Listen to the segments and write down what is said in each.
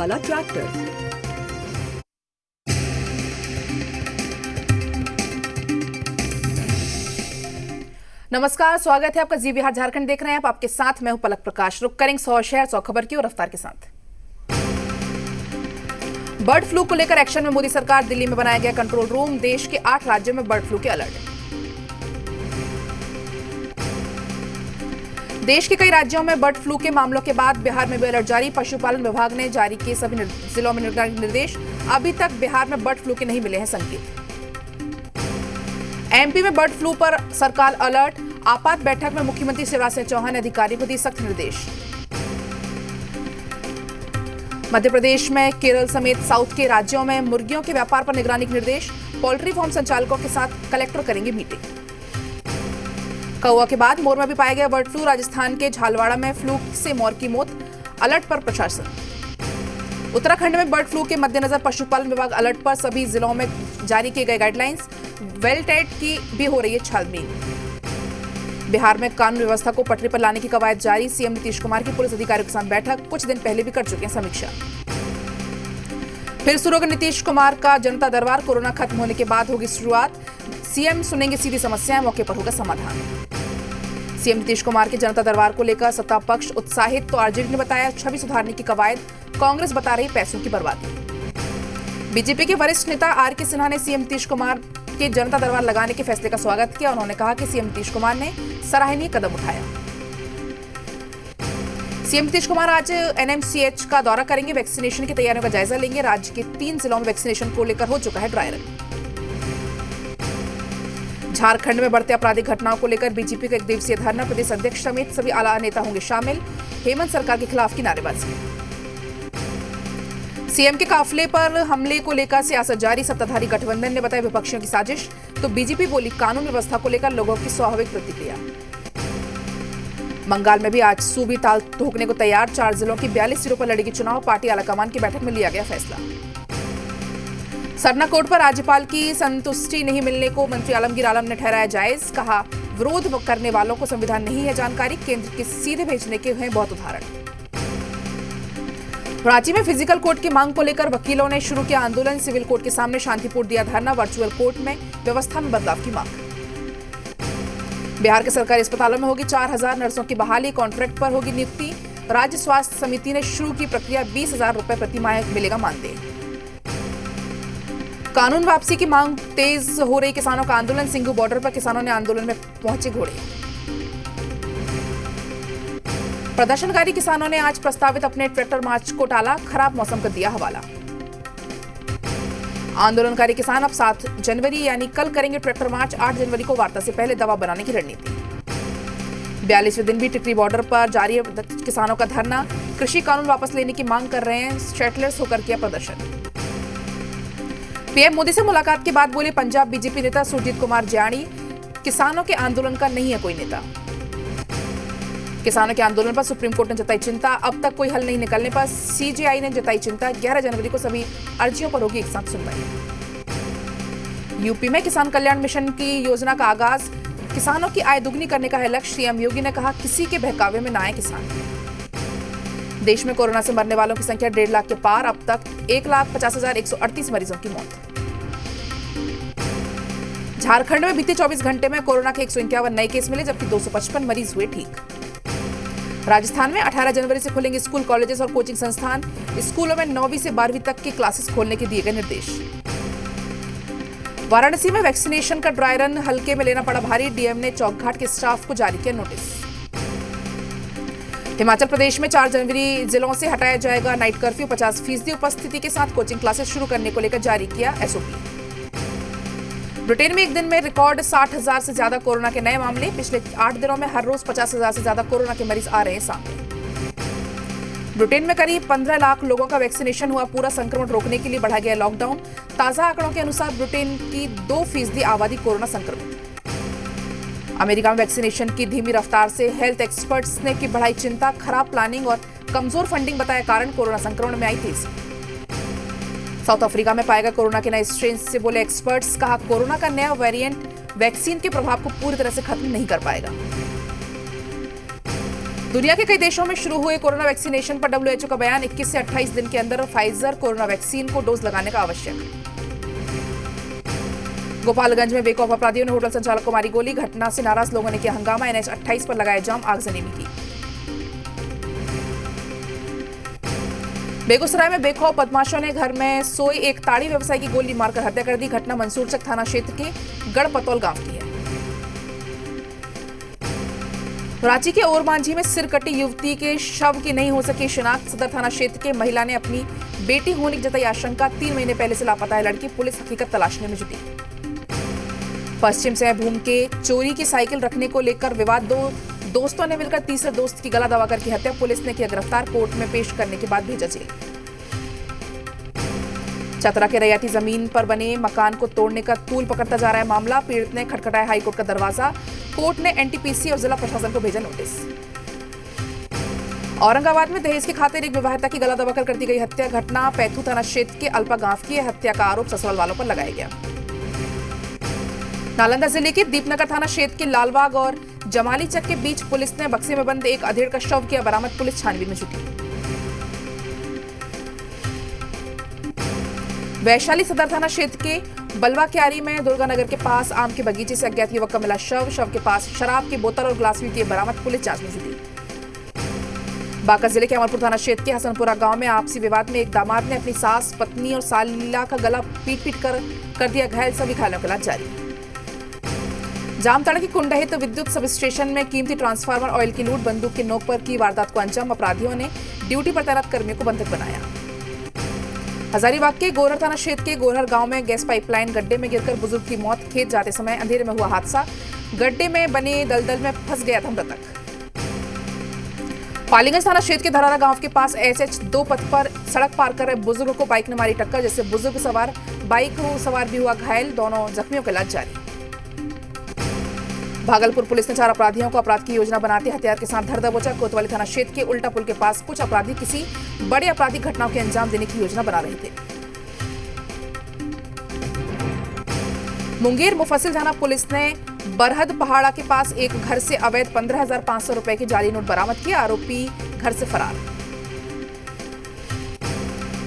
वाला ट्रैक्टर। नमस्कार, स्वागत है आपका जी बिहार झारखंड देख रहे हैं आप। आपके साथ मैं हूं पलक प्रकाश। रुक करेंगे 100 शहर 100 खबर की और रफ्तार के साथ। बर्ड फ्लू को लेकर एक्शन में मोदी सरकार। दिल्ली में बनाया गया कंट्रोल रूम। देश के 8 राज्यों में बर्ड फ्लू के अलर्ट। देश के कई राज्यों में बर्ड फ्लू के मामलों के बाद बिहार में भी अलर्ट जारी। पशुपालन विभाग ने जारी किए सभी जिलों में निर्देश। अभी तक बिहार में बर्ड फ्लू के नहीं मिले हैं संकेत। एमपी में बर्ड फ्लू पर सरकार अलर्ट। आपात बैठक में मुख्यमंत्री शिवराज सिंह चौहान ने अधिकारियों को दी सख्त निर्देश। मध्य प्रदेश में केरल समेत साउथ के राज्यों में मुर्गियों के व्यापार पर निगरानी के निर्देश। पोल्ट्री फार्म संचालकों के साथ कलेक्टर करेंगे मीटिंग। कौवा के बाद मोर में भी पाया गया बर्ड फ्लू। राजस्थान के झालवाड़ा में फ्लू से मोर की मौत। अलर्ट पर प्रशासन। उत्तराखंड में बर्ड फ्लू के मद्देनजर पशुपालन विभाग अलर्ट पर। सभी जिलों में जारी किए गए गाइडलाइंस। वेलटेट की भी हो रही है छानबीन। बिहार में कानून व्यवस्था को पटरी पर लाने की कवायद जारी। सीएम नीतीश कुमार की पुलिस अधिकारियों के साथ बैठक। कुछ दिन पहले भी कर चुके हैं समीक्षा। फिर शुरू होगा नीतीश कुमार का जनता दरबार। कोरोना खत्म होने के बाद होगी शुरुआत। सीएम सुनेंगे सीधी समस्याएं, मौके पर होगा समाधान। सीएम नीतीश कुमार के जनता दरबार को लेकर सत्ता पक्ष उत्साहित, तो आरजेडी ने बताया छवि सुधारने की कवायद। कांग्रेस बता रही पैसों की बर्बादी। बीजेपी के वरिष्ठ नेता आर.के. सिन्हा ने सीएम नीतीश कुमार के जनता दरबार लगाने के फैसले का स्वागत किया। उन्होंने कहा कि सीएम नीतीश कुमार ने सराहनीय कदम उठाया। सीएम नीतीश कुमार आज एनएमसीएच का दौरा करेंगे। वैक्सीनेशन की तैयारियों का जायजा लेंगे। राज्य के 3 जिलों में वैक्सीनेशन को लेकर हो चुका है ड्राई रन। झारखंड में बढ़ते आपराधिक घटनाओं को लेकर बीजेपी का 1 दिवसीय धरना। प्रदेश अध्यक्ष समेत सभी आला नेता होंगे शामिल। हेमंत सरकार के खिलाफ की नारेबाजी। सीएम के काफिले पर हमले को लेकर सियासत जारी। सत्ताधारी गठबंधन ने बताया विपक्षियों की साजिश, तो बीजेपी बोली कानून व्यवस्था को लेकर लोगों की स्वाभाविक प्रतिक्रिया। बंगाल में भी आज सूबी ताल ठोकने को तैयार। 4 जिलों की 42 सीटों पर लड़ेगी चुनाव। पार्टी आलाकमान की बैठक में लिया गया फैसला। सरना कोर्ट पर राज्यपाल की संतुष्टि नहीं मिलने को मंत्री आलमगीर आलम ने ठहराया जायज। कहा विरोध करने वालों को संविधान नहीं है जानकारी। केंद्र के सीधे भेजने के हैं बहुत उदाहरण। रांची में फिजिकल कोर्ट की मांग को लेकर वकीलों ने शुरू किया आंदोलन। सिविल कोर्ट के सामने शांतिपूर्ण दिया धरना। वर्चुअल कोर्ट में व्यवस्था में बदलाव की मांग। बिहार के सरकारी अस्पतालों में होगी 4000 नर्सों की बहाली। कॉन्ट्रैक्ट पर होगी नियुक्ति। राज्य स्वास्थ्य समिति ने शुरू की प्रक्रिया। 20,000 रुपए प्रति माह मिलेगा मानदेय। कानून वापसी की मांग तेज हो रही किसानों का आंदोलन। सिंघू बॉर्डर पर किसानों ने आंदोलन में पहुंचे घोड़े। प्रदर्शनकारी किसानों ने आज प्रस्तावित अपने ट्रैक्टर मार्च को टाला। खराब मौसम का दिया हवाला। आंदोलनकारी किसान अब 7 जनवरी यानी कल करेंगे ट्रैक्टर मार्च। 8 जनवरी को वार्ता से पहले दवा बनाने की रणनीति। 42वें दिन भी टिकरी बॉर्डर पर जारी है किसानों का धरना। कृषि कानून वापस लेने की मांग कर रहे हैं। शेटलर्स होकर किया प्रदर्शन। पीएम मोदी से मुलाकात के बाद बोले पंजाब बीजेपी नेता सुरजीत कुमार ज्याणी, किसानों के आंदोलन का नहीं है कोई नेता। किसानों के आंदोलन पर सुप्रीम कोर्ट ने जताई चिंता। अब तक कोई हल नहीं निकलने पर सीजेआई ने जताई चिंता। 11 जनवरी को सभी अर्जियों पर होगी एक साथ सुनवाई। यूपी में किसान कल्याण मिशन की योजना का आगाज। किसानों की आय दुगनी करने का है लक्ष्य। सीएम योगी ने कहा किसी के बहकावे में न आए किसान। देश में कोरोना से मरने वालों की संख्या 1.5 लाख के पार। अब तक 1,50,138 मरीजों की मौत। झारखंड में बीते 24 घंटे में कोरोना के 151 नए केस मिले, जबकि 255 मरीज हुए ठीक। राजस्थान में 18 जनवरी से खुलेंगे स्कूल, कॉलेजेस और कोचिंग संस्थान। स्कूलों में 9वीं से 12वीं तक की क्लासेस खोलने के दिए गए निर्देश। वाराणसी में वैक्सीनेशन का ड्राई रन हल्के में लेना पड़ा भारी। डीएम ने चौकघाट के स्टाफ को जारी किया नोटिस। हिमाचल प्रदेश में 4 जनवरी जिलों से हटाया जाएगा नाइट कर्फ्यू। 50% उपस्थिति के साथ कोचिंग क्लासेस शुरू करने को लेकर जारी किया एसओपी। ब्रिटेन में एक दिन में रिकॉर्ड 60,000 से ज्यादा कोरोना के नए मामले। पिछले 8 दिनों में हर रोज 50,000 से ज्यादा कोरोना के मरीज आ रहे हैं सामने। ब्रिटेन में करीब 15 लाख लोगों का वैक्सीनेशन हुआ पूरा। संक्रमण रोकने के लिए बढ़ा गया लॉकडाउन। ताजा आंकड़ों के अनुसार ब्रिटेन की 2% आबादी कोरोना संक्रमित। अमेरिका में वैक्सीनेशन की धीमी रफ्तार से हेल्थ एक्सपर्ट्स ने की बढ़ाई चिंता। खराब प्लानिंग और कमजोर फंडिंग बताया कारण। कोरोना संक्रमण में आई तेजी। साउथ अफ्रीका में पाएगा कोरोना के नए स्ट्रेन से बोले एक्सपर्ट्स। कहा कोरोना का नया वेरिएंट वैक्सीन के प्रभाव को पूरी तरह से खत्म नहीं कर पाएगा। दुनिया के कई देशों में शुरू हुए कोरोना वैक्सीनेशन पर WHO का बयान, 21 से 28 दिन के अंदर फाइजर कोरोना वैक्सीन को डोज लगाने का आवश्यक। गोपालगंज में बेखौफ अपराधियों ने होटल संचालक को मारी गोली, घटना से नाराज लोगों ने किया हंगामा, NH 28 पर लगाया जाम, आगजनी भी की। बेगूसराय में बेखौफ बदमाशों ने घर में सोए एक ताड़ी व्यवसायी की गोली मारकर हत्या कर दी, घटना मंसूरचक थाना क्षेत्र के गढ़पतौल गांव की है। रांची के ओरमांझी में सिर कटी युवती के शव की नहीं हो सकी शिनाख्त, सदर थाना क्षेत्र के महिला ने अपनी बेटी होने की जताई आशंका, 3 महीने पहले से लापता है लड़की, पुलिस हकीकत तलाशने में जुटी। पश्चिम सिंहभूम के चोरी की साइकिल रखने को लेकर विवाद, 2 दोस्तों ने मिलकर तीसरे दोस्त की गला दबाकर की हत्या, पुलिस ने किया गिरफ्तार, कोर्ट में पेश करने के बाद भेजा जेल। चतरा के रैयती जमीन पर बने मकान को तोड़ने का तूल पकड़ता जा रहा है मामला, पीड़ित ने खटखटाया हाईकोर्ट का दरवाजा, कोर्ट ने NTPC और जिला प्रशासन को भेजा नोटिस। औरंगाबाद में दहेज की खातिर एक विवाहिता की गला दबाकर कर दी गई हत्या, घटना पैथू थाना क्षेत्र के अल्पा गांव की है, हत्या का आरोप ससुराल वालों पर लगाया गया। नालंदा जिले के दीपनगर थाना क्षेत्र के लालबाग और जमाली चक के बीच पुलिस ने बक्से में बंद एक अधेड़ का शव किया बरामद, पुलिस छानबीन में जुटी। वैशाली सदर थाना क्षेत्र के बलवा क्यारी में दुर्गानगर के पास आम के बगीचे से अज्ञात युवक का मिला शव के पास शराब की बोतल और ग्लास भी किए बरामद, पुलिस जांच में जुटी। बांका जिले के अमरपुर थाना क्षेत्र के हसनपुरा गांव में आपसी विवाद में एक दामाद ने अपनी सास, पत्नी और सालीला का गला पीट कर दिया घायल, सभी घायलों का इलाज जारी। जामताड़ा की कुंडहित विद्युत सब स्टेशन में कीमती ट्रांसफार्मर ऑयल की लूट, बंदूक की नोक पर की वारदात को अंजाम, अपराधियों ने ड्यूटी पर तैनात कर्मियों को बंधक बनाया। हजारीबाग के गोरहर थाना क्षेत्र के गोरहर गांव में गैस पाइपलाइन गड्ढे में गिरकर बुजुर्ग की मौत, खेत जाते समय अंधेरे में हुआ हादसा, गड्ढे में बने दलदल में फंस गया था मृतक। पालीगंज थाना क्षेत्र के धरारा गांव के पास SH 2 पथ पर सड़क पार कर रहे बुजुर्ग को बाइक ने मारी टक्कर, जिससे बुजुर्ग सवार बाइक सवार भी हुआ घायल, दोनों जख्मियों का इलाज जारी। भागलपुर पुलिस ने 4 अपराधियों को अपराध की योजना बनाते हथियार के साथ धर दबोचा, कोतवाली थाना क्षेत्र के उल्टा पुल के पास कुछ अपराधी किसी बड़े आपराधिक घटनाओं के अंजाम देने की योजना बना रहे थे। मुंगेर मुफस्सिल थाना पुलिस ने बरहद पहाड़ा के पास एक घर से अवैध 15,500 रुपए के जाली नोट बरामद किए, आरोपी घर से फरार।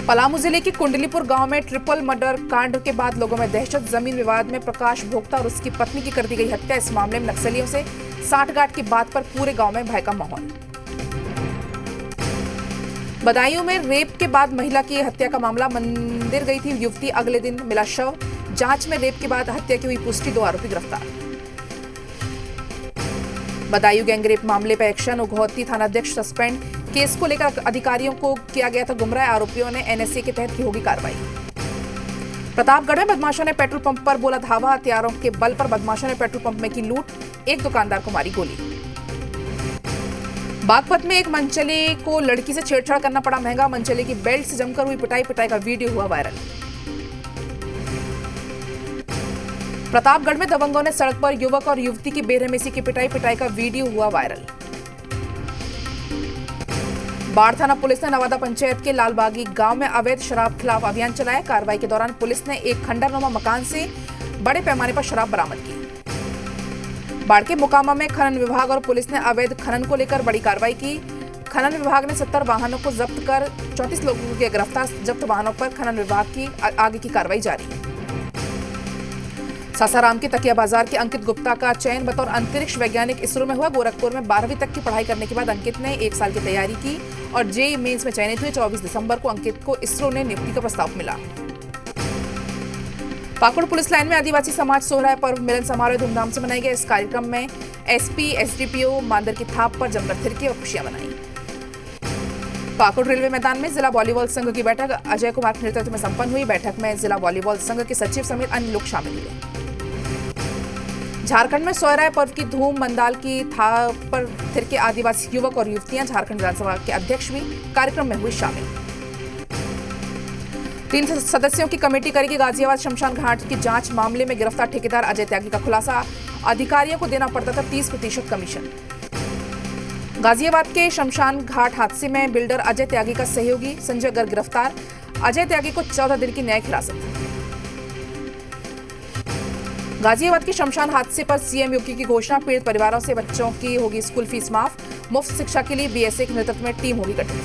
पलामू जिले के कुंडलीपुर गांव में ट्रिपल मर्डर कांड के बाद लोगों में दहशत, जमीन विवाद में प्रकाश भोक्ता और उसकी पत्नी की कर दी गई हत्या, इस मामले में नक्सलियों से साठगांठ की बात पर पूरे गांव में भय का माहौल। बदायूं में रेप के बाद महिला की हत्या का मामला, मंदिर गई थी युवती, अगले दिन मिला शव, जांच में रेप के बाद हत्या की हुई पुष्टि, 2 आरोपी गिरफ्तार। बदायूं गैंगरेप मामले पर एक्शन, उघौती थानाध्यक्ष सस्पेंड, केस को लेकर अधिकारियों को किया गया था गुमराह, आरोपियों ने NSA के तहत की होगी कार्रवाई। प्रतापगढ़ में बदमाशों ने पेट्रोल पंप पर बोला धावा, हथियारों के बल पर बदमाशों ने पेट्रोल पंप में की लूट, एक दुकानदार को मारी गोली। बागपत में एक मनचले को लड़की से छेड़छाड़ करना पड़ा महंगा, मनचले की बेल्ट से जमकर हुई पिटाई का वीडियो हुआ वायरल। प्रतापगढ़ में दबंगों ने सड़क पर युवक और युवती की बेरहमी की पिटाई का वीडियो हुआ वायरल। बाढ़ थाना पुलिस ने नवादा पंचायत के लालबागी गांव में अवैध शराब खिलाफ अभियान चलाया, कार्रवाई के दौरान पुलिस ने एक खंडरनुमा मकान से बड़े पैमाने पर शराब बरामद की। बाढ़ के मोकामा में खनन विभाग और पुलिस ने अवैध खनन को लेकर बड़ी कार्रवाई की, खनन विभाग ने 70 वाहनों को जब्त कर 34 लोगों को किया गिरफ्तार, जब्त वाहनों पर खनन विभाग की आगे की कार्रवाई जारी। सासाराम के तकिया बाजार के अंकित गुप्ता का चयन बतौर अंतरिक्ष वैज्ञानिक इसरो में हुआ, गोरखपुर में 12वीं तक की पढ़ाई करने के बाद अंकित ने 1 साल की तैयारी की और JEE मेंस में चयनित हुए। 24 दिसंबर को अंकित को इसरो ने नियुक्ति का प्रस्ताव मिला। पाकुड़ पुलिस लाइन में आदिवासी समाज सोहराय पर्व मिलन समारोह धूमधाम से मनाया गया, इस कार्यक्रम में SP SDPO मांदर की थाप पर जमकर थिरके और खुशियां मनाई। पाकुड़ रेलवे मैदान में जिला वॉलीबॉल संघ की बैठक अजय कुमार के नेतृत्व में संपन्न हुई, बैठक में जिला वॉलीबॉल संघ के सचिव समेत अन्य लोग शामिल हुए। झारखंड में सोहराय पर्व की धूम, मंदाल की थाप पर थिरके आदिवासी युवक और युवतियां, झारखंड विधानसभा के अध्यक्ष भी कार्यक्रम में हुए शामिल। 3 सदस्यों की कमेटी करेगी गाजियाबाद शमशान घाट की जांच, मामले में गिरफ्तार ठेकेदार अजय त्यागी का खुलासा, अधिकारियों को देना पड़ता था 30% कमीशन। गाजियाबाद के शमशान घाट हादसे में बिल्डर अजय त्यागी का सहयोगी संजय गर्ग गिरफ्तार, अजय त्यागी को 14 दिन की न्यायिक हिरासत। गाजियाबाद के शमशान हादसे पर CM योगी की घोषणा, पीड़ित परिवारों से बच्चों की होगी स्कूल फीस माफ, मुफ्त शिक्षा के लिए बीएसए के नेतृत्व में टीम होगी गठित।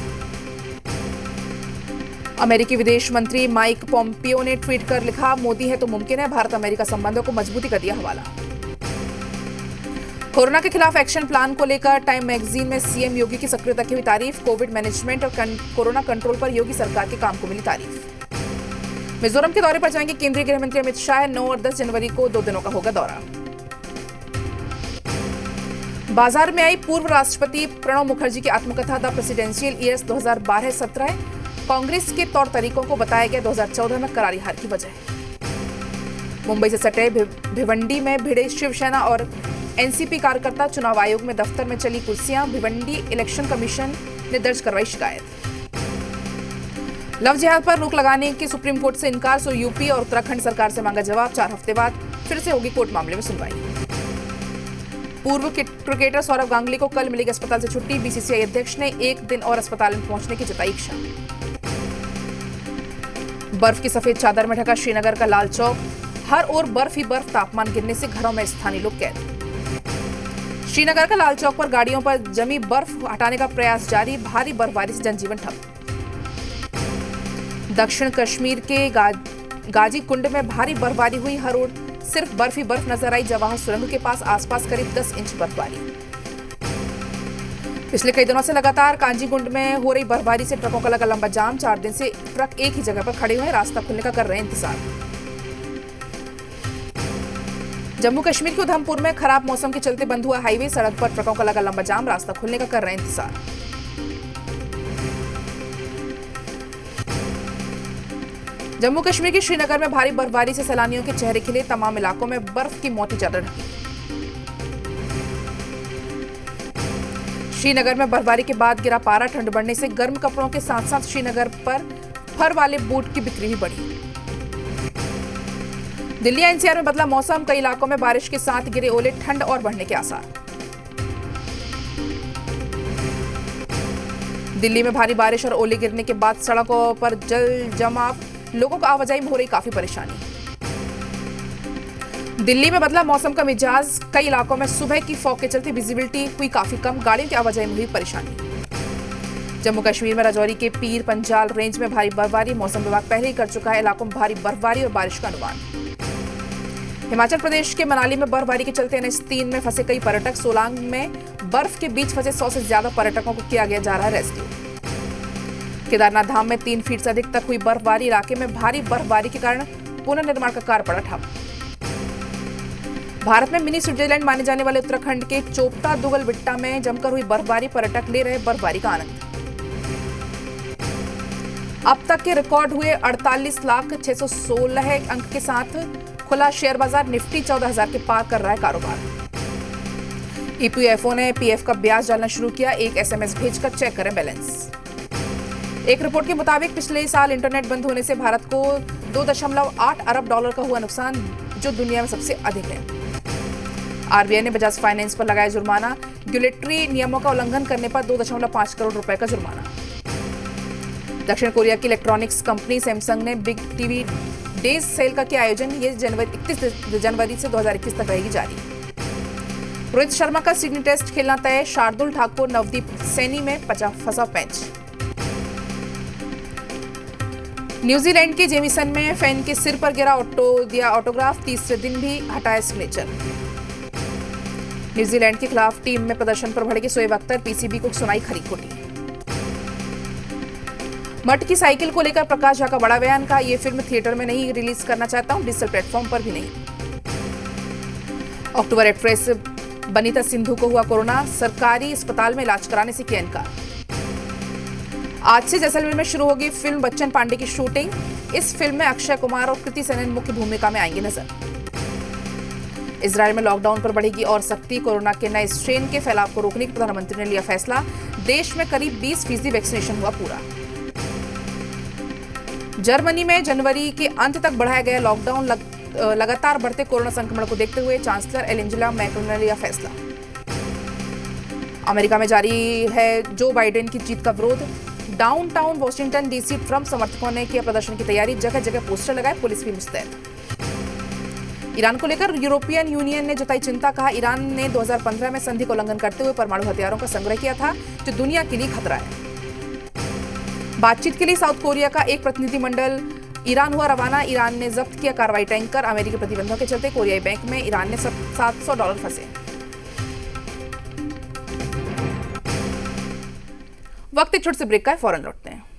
अमेरिकी विदेश मंत्री माइक पोम्पियो ने ट्वीट कर लिखा, मोदी है तो मुमकिन है, भारत अमेरिका संबंधों को मजबूती का दिया हवाला। कोरोना के खिलाफ एक्शन प्लान को लेकर टाइम मैगजीन में सीएम योगी की सक्रियता की हुई तारीफ। कोविड मैनेजमेंट और कोरोना कंट्रोल पर योगी सरकार के काम को मिली तारीफ। मिजोरम के दौरे पर जाएंगे केंद्रीय गृह मंत्री अमित शाह। 9 और 10 जनवरी को 2 दिनों का होगा दौरा। बाजार में आई पूर्व राष्ट्रपति प्रणब मुखर्जी की आत्मकथा द प्रेसिडेंशियल ईयर्स 2012-17 कांग्रेस के तौर तरीकों को बताया गया 2014 में करारी हार की वजह। मुंबई से सटे भिवंडी में भिड़े शिवसेना और एनसीपी कार्यकर्ता। चुनाव आयोग में दफ्तर में चली कुर्सियां। भिवंडी इलेक्शन कमीशन ने दर्ज करवाई शिकायत। लव जिहाद पर रोक लगाने की सुप्रीम कोर्ट से इनकार, सो यूपी और उत्तराखंड सरकार से मांगा जवाब। 4 हफ्ते बाद फिर से होगी कोर्ट मामले में सुनवाई। पूर्व क्रिकेटर सौरव गांगुली को कल मिलेगी अस्पताल से छुट्टी। बीसीसीआई अध्यक्ष ने 1 दिन और अस्पताल में पहुंचने की जताई इच्छा। बर्फ की सफेद चादर में ढका श्रीनगर का लाल चौक। हर ओर बर्फ ही बर्फ। तापमान गिरने से घरों में स्थानीय लोग कैद। श्रीनगर का लाल चौक पर गाड़ियों पर जमी बर्फ हटाने का प्रयास जारी। भारी बर्फबारी से जनजीवन ठप। दक्षिण कश्मीर के गाजी कुंड में भारी बर्फबारी हुई। हर ओर सिर्फ बर्फ ही बर्फ नजर आई। जवाहर सुरंग के पास आसपास करीब 10 इंच बर्फबारी। पिछले कई दिनों से लगातार कांजीकुंड में हो रही बर्फबारी से ट्रकों का लगा लंबा जाम। 4 दिन से ट्रक एक ही जगह पर खड़े हुए हैं, रास्ता खुलने का कर रहे हैं इंतजार। जम्मू कश्मीर के उधमपुर में खराब मौसम के चलते बंद हुआ हाईवे। सड़क पर ट्रकों का लगा लंबा जाम, रास्ता खुलने का कर रहे हैं इंतजार। जम्मू कश्मीर के श्रीनगर में भारी बर्फबारी से सैलानियों के चेहरे खिले। तमाम इलाकों में बर्फ की मोटी चादर ढकी। श्रीनगर में बर्फबारी के बाद गिरा पारा। ठंड बढ़ने से गर्म कपड़ों के साथ साथ श्रीनगर पर फर वाले बूट की बिक्री भी बढ़ी। दिल्ली एनसीआर में बदला मौसम। कई इलाकों में बारिश के साथ गिरे ओले। ठंड और बढ़ने के आसार। दिल्ली में भारी बारिश और ओले गिरने के बाद सड़कों पर जल जमाव। लोगों को आवाजाही में हो रही काफी परेशानी। दिल्ली में बदला मौसम का मिजाज। कई इलाकों में सुबह की फॉग के चलते विजिबिलिटी हुई काफी कम। गाड़ियों की आवाजाही में हुई परेशानी। जम्मू कश्मीर में राजौरी के पीर पंजाल रेंज में भारी बर्फबारी। मौसम विभाग पहले ही कर चुका है इलाकों में भारी बर्फबारी और बारिश का अनुमान। हिमाचल प्रदेश के मनाली में बर्फबारी के चलते NH3 में फंसे कई पर्यटक। सोलांग में बर्फ के बीच फंसे 100 से ज्यादा पर्यटकों को किया गया जा रहा है रेस्क्यू। केदारनाथ धाम में 3 फीट से अधिक तक हुई बर्फबारी। इलाके में भारी बर्फबारी के कारण पुनर्निर्माण का कार्य पड़ा ठप। भारत में मिनी स्विट्जरलैंड माने जाने वाले उत्तराखंड के चोपता दुगल बिट्टा में जमकर हुई बर्फबारी। पर्यटक ले रहे बर्फबारी का आनंद। अब तक के रिकॉर्ड हुए 48,616 अंक के साथ खुला शेयर बाजार। निफ्टी 14,000 के पार कर रहा है कारोबार। ईपीएफओ ने पीएफ का ब्याज डालना शुरू किया। एक एसएमएस भेजकर चेक करें बैलेंस। एक रिपोर्ट के मुताबिक पिछले साल इंटरनेट बंद होने से भारत को $2.8 अरब का हुआ नुकसान, जो दुनिया में सबसे अधिक है। आरबीआई ने बजाज फाइनेंस पर लगाया जुर्माना। रेगुलेटरी नियमों का उल्लंघन करने पर 2.5 करोड़ रुपए का जुर्माना। दक्षिण कोरिया की इलेक्ट्रॉनिक्स कंपनी सैमसंग ने बिग टीवी डेज सेल का किया आयोजन। ये 31 जनवरी से 2021 तक रहेगी जारी। रोहित शर्मा का सिडनी टेस्ट खेलना तय। शार्दुल ठाकुर नवदीप सैनी में फंसा पैंच। न्यूजीलैंड के जेमिसन में फैन के सिर पर गिरा ऑटोग्राफ। तीसरे दिन भी हटाया सिग्नेचर। न्यूजीलैंड के खिलाफ टीम में प्रदर्शन पर भड़के शोएब अख्तर। पीसीबी को सुनाई खरी खोटी। मट की साइकिल को लेकर प्रकाश झा का बड़ा बयान। का ये फिल्म थिएटर में नहीं रिलीज करना चाहता हूं, डिजिटल प्लेटफॉर्म पर भी नहीं। अक्टूबर एक्ट्रेस बनीता सिंधु को हुआ कोरोना। सरकारी अस्पताल में इलाज कराने से किया इनकार। आज से जैसलमेर में शुरू होगी फिल्म बच्चन पांडे की शूटिंग। इस फिल्म में अक्षय कुमार और कृति सेनन मुख्य भूमिका में आएंगे नजर। इजरायल में लॉकडाउन पर बढ़ेगी और सख्ती। कोरोना के नए स्ट्रेन के फैलाव को रोकने की प्रधानमंत्री ने लिया फैसला। देश में करीब 20% वैक्सीनेशन हुआ पूरा। जर्मनी में जनवरी के अंत तक बढ़ाया गया लॉकडाउन। लगातार बढ़ते कोरोना संक्रमण को देखते हुए चांसलर एंजेला मैर्केल ने लिया फैसला। अमेरिका में जारी है जो बाइडेन की जीत का विरोध। डाउनटाउन वॉशिंगटन डीसी ट्रंप समर्थकों ने किया प्रदर्शन की तैयारी। जगह जगह पोस्टर लगाए, पुलिस भी मुस्तैद। ईरान को लेकर यूरोपियन यूनियन ने जताई चिंता। कहा, ईरान ने 2015 में संधि का उल्लंघन करते हुए परमाणु हथियारों का संग्रह किया था, जो दुनिया के लिए खतरा है। बातचीत के लिए साउथ कोरिया का एक प्रतिनिधिमंडल ईरान हुआ रवाना। ईरान ने जब्त किया कार्रवाई टैंकर। अमेरिकी प्रतिबंधों के चलते कोरियाई बैंक में ईरान ने $700 फंसे। वक्त एक छोटे से ब्रेक का है, फौरन लौटते हैं।